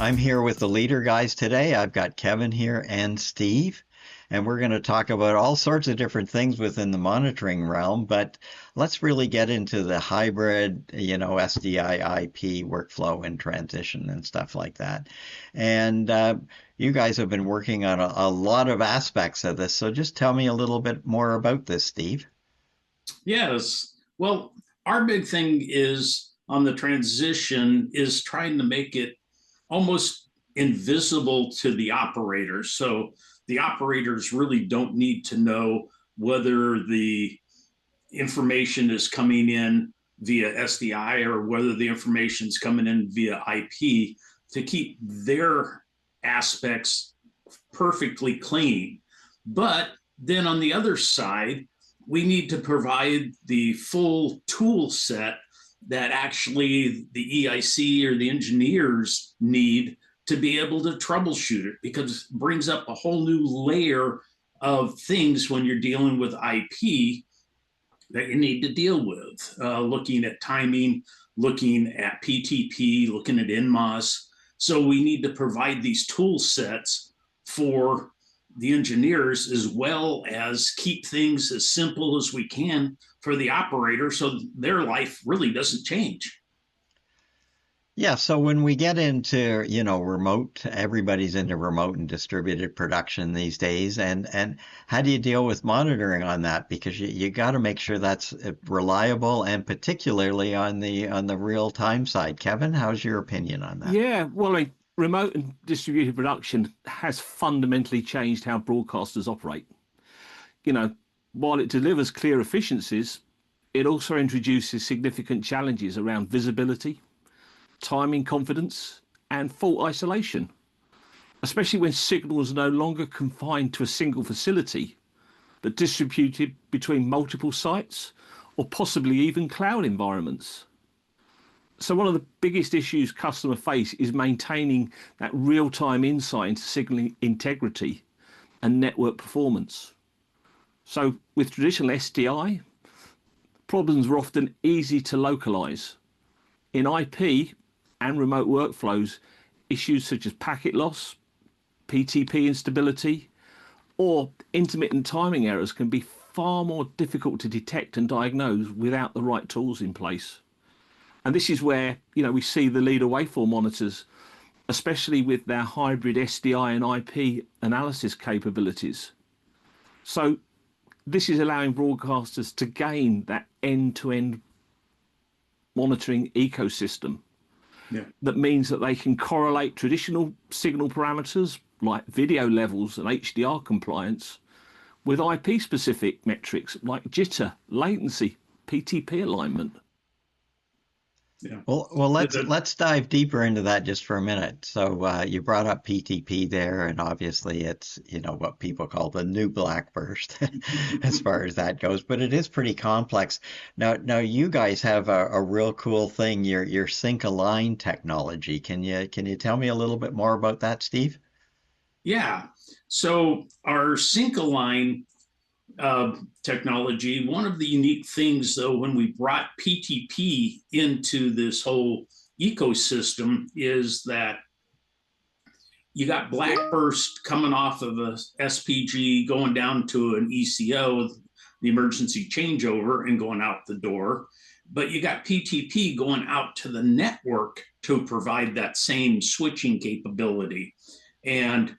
I'm here with the leader guys today. I've got Kevin here and Steve, and we're going to talk about all sorts of different things within the monitoring realm, but let's really get into the hybrid, SDI IP workflow and transition and stuff like that. And you guys have been working on a lot of aspects of this, so just tell me a little bit more about this, Steve. Yes. Well, our big thing is on the transition is trying to make it almost invisible to the operators. So the operators really don't need to know whether the information is coming in via SDI or whether the information is coming in via IP to keep their aspects perfectly clean. But then on the other side, we need to provide the full tool set that actually the EIC or the engineers need to be able to troubleshoot it, because it brings up a whole new layer of things when you're dealing with IP that you need to deal with, looking at timing, looking at PTP, looking at NMOS. So we need to provide these tool sets for the engineers, as well as keep things as simple as we can for the operator so their life really doesn't change. Yeah, so when we get into, remote, everybody's into remote and distributed production these days, and how do you deal with monitoring on that? Because you got to make sure that's reliable, and particularly on the real time side. Kevin, how's your opinion on that? Yeah, well, remote and distributed production has fundamentally changed how broadcasters operate. While it delivers clear efficiencies, it also introduces significant challenges around visibility, timing confidence, and fault isolation, especially when signals are no longer confined to a single facility, but distributed between multiple sites or possibly even cloud environments. So one of the biggest issues customers face is maintaining that real-time insight into signal integrity and network performance. So with traditional SDI, problems are often easy to localize. In IP and remote workflows, issues such as packet loss, PTP instability, or intermittent timing errors can be far more difficult to detect and diagnose without the right tools in place. And this is where, we see the leader waveform monitors, especially with their hybrid SDI and IP analysis capabilities. So this is allowing broadcasters to gain that end-to-end monitoring ecosystem. Yeah. That means that they can correlate traditional signal parameters like video levels and HDR compliance with IP-specific metrics like jitter, latency, PTP alignment. Yeah. Well, let's dive deeper into that just for a minute. So you brought up PTP there, and obviously it's what people call the new blackburst as far as that goes. But it is pretty complex. Now you guys have a real cool thing, your SyncAlign technology. Can you tell me a little bit more about that, Steve? Yeah. So our SyncAlign technology, one of the unique things, though, when we brought PTP into this whole ecosystem is that you got blackburst coming off of a SPG going down to an ECO, the emergency changeover, and going out the door. But you got PTP going out to the network to provide that same switching capability. And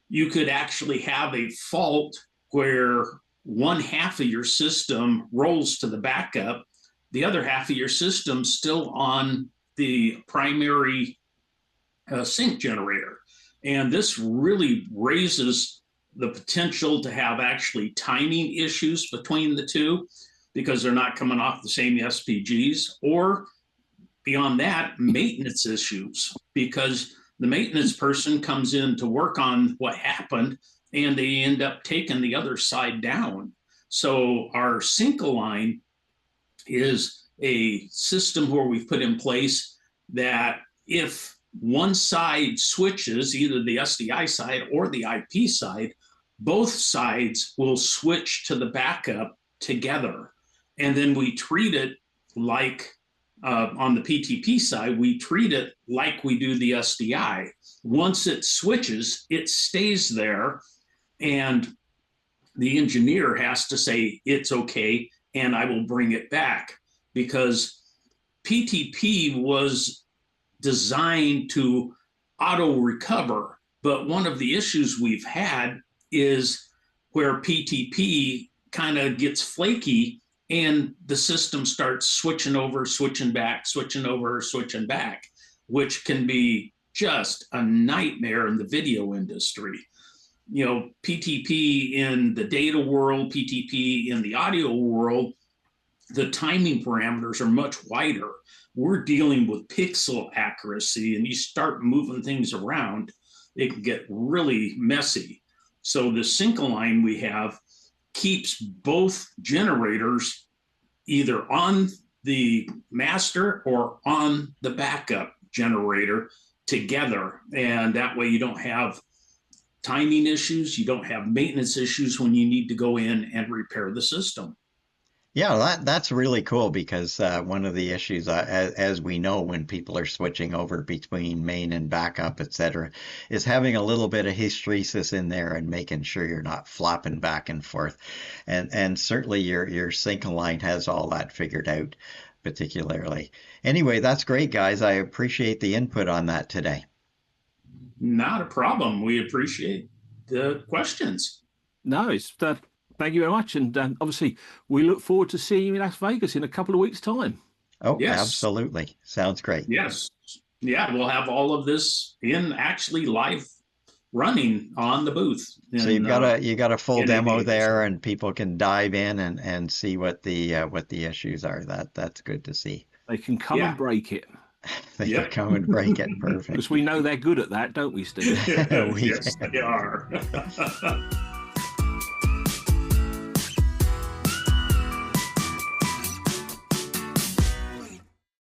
you could actually have a fault where one half of your system rolls to the backup, the other half of your system still on the primary sync generator. And this really raises the potential to have actually timing issues between the two, because they're not coming off the same SPGs, or beyond that, maintenance issues, because the maintenance person comes in to work on what happened and they end up taking the other side down. So our SyncAlign is a system where we've put in place that if one side switches, either the SDI side or the IP side, both sides will switch to the backup together. And then we treat it like on the PTP side, we treat it like we do the SDI. Once it switches, it stays there, and the engineer has to say it's okay, and I will bring it back, because PTP was designed to auto recover. But one of the issues we've had is where PTP kind of gets flaky and the system starts switching over, switching back, switching over, switching back, which can be just a nightmare in the video industry. You know, PTP in the data world, PTP in the audio world, the timing parameters are much wider. We're dealing with pixel accuracy, and you start moving things around, it can get really messy. So the SyncAlign we have keeps both generators either on the master or on the backup generator together. And that way you don't have timing issues, you don't have maintenance issues when you need to go in and repair the system. Yeah, that's really cool because one of the issues, as we know, when people are switching over between main and backup, et cetera, is having a little bit of hysteresis in there and making sure you're not flopping back and forth. And certainly your SyncAlign has all that figured out, particularly. Anyway, that's great, guys. I appreciate the input on that today. Not a problem. We appreciate the questions. No, it's thank you very much. And obviously, we look forward to seeing you in Las Vegas in a couple of weeks' time. Oh, Yes. absolutely. Sounds great. Yes. Yeah, we'll have all of this in actually live running on the booth. So in, you got a full NAB. demo there, and people can dive in and see what the issues are. That's good to see. They can come Yeah. and break it. They Yep. can come and break it. Perfect. Because we know they're good at that, don't we, Steve? We- Yes, they are.